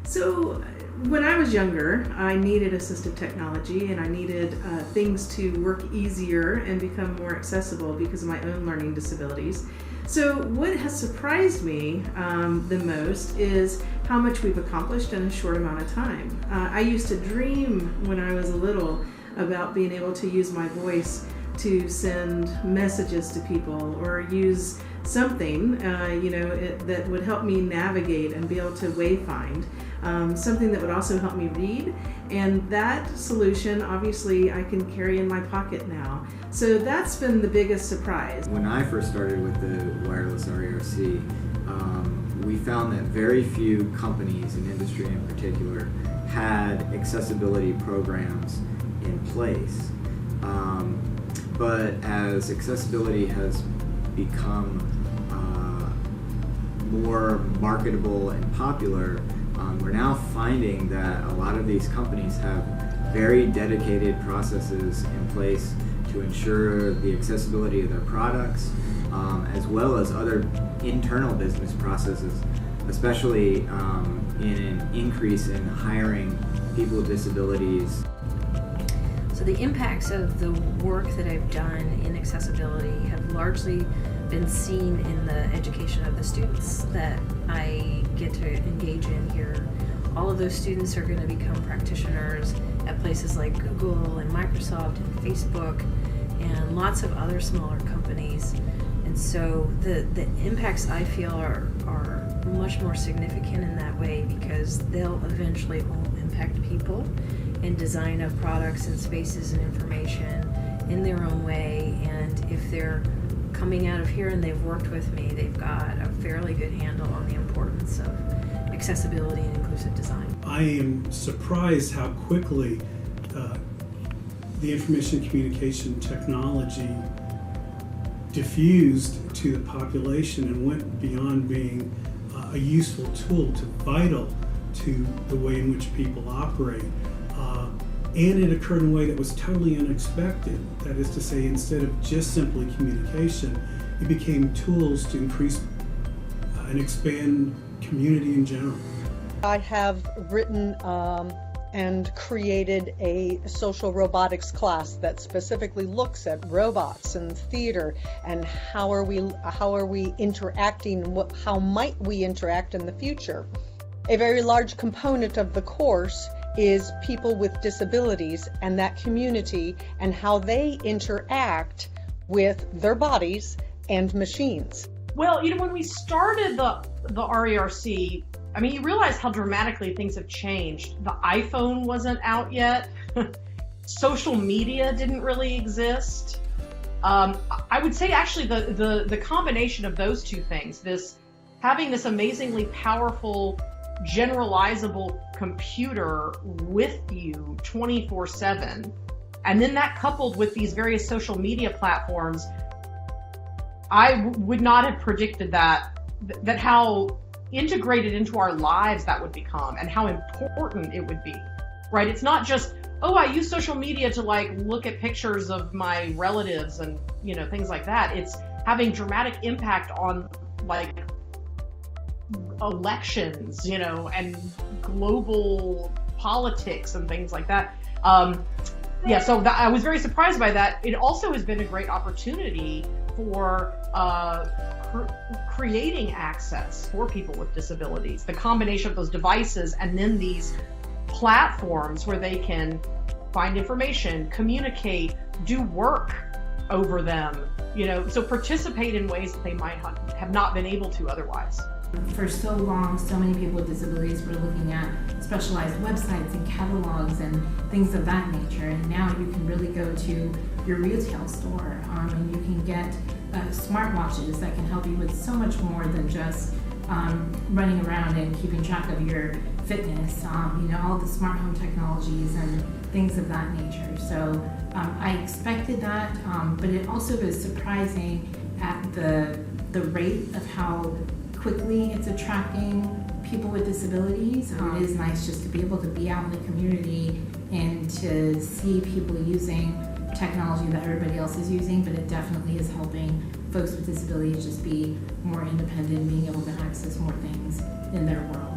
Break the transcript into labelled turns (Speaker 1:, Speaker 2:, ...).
Speaker 1: So when I was younger, I needed assistive technology and I needed things to work easier and become more accessible because of my own learning disabilities. So what has surprised me the most is how much we've accomplished in a short amount of time. I used to dream when I was little about being able to use my voice to send messages to people or use something that would help me navigate and be able to wayfind. Something that would also help me read, and that solution obviously I can carry in my pocket now. So that's been the biggest surprise.
Speaker 2: When I first started with the wireless RERC, we found that very few companies in industry in particular had accessibility programs in place. But as accessibility has become more marketable and popular, we're now finding that a lot of these companies have very dedicated processes in place to ensure the accessibility of their products, as well as other internal business processes, especially in an increase in hiring people with disabilities.
Speaker 3: So the impacts of the work that I've done in accessibility have largely been seen in the education of the students that I get to engage in here. All of those students are going to become practitioners at places like Google and Microsoft and Facebook and lots of other smaller companies. And so the impacts I feel are much more significant in that way because they'll eventually all impact people in design of products and spaces and information in their own way. And if they're coming out of here and they've worked with me, they've got a fairly good handle on the importance of accessibility and inclusive design.
Speaker 4: I am surprised how quickly the information communication technology diffused to the population and went beyond being a useful tool to vital to the way in which people operate. And it occurred in a way that was totally unexpected. That is to say, instead of just simply communication, it became tools to increase and expand community in general.
Speaker 5: I have written and created a social robotics class that specifically looks at robots and theater and how are we interacting, how might we interact in the future. A very large component of the course is people with disabilities and that community and how they interact with their bodies and machines.
Speaker 6: Well, when we started the RERC, you realize how dramatically things have changed. The iPhone wasn't out yet. Social media didn't really exist. I would say actually the combination of those two things, having this amazingly powerful generalizable computer with you 24/7, and then that coupled with these various social media platforms, I would not have predicted that how integrated into our lives that would become and how important it would be, right? It's not just, I use social media to look at pictures of my relatives and things like that. It's having dramatic impact on elections, and global politics and things like that. So I was very surprised by that. It also has been a great opportunity for creating access for people with disabilities. The combination of those devices and then these platforms where they can find information, communicate, do work over them, so participate in ways that they might have not been able to otherwise.
Speaker 7: For so long, so many people with disabilities were looking at specialized websites and catalogs and things of that nature, and now you can really go to your retail store and you can get smartwatches that can help you with so much more than just running around and keeping track of your fitness, all the smart home technologies and things of that nature. So I expected that, but it also was surprising at the rate of how quickly it's attracting people with disabilities. It is nice just to be able to be out in the community and to see people using technology that everybody else is using, but it definitely is helping folks with disabilities just be more independent, being able to access more things in their world.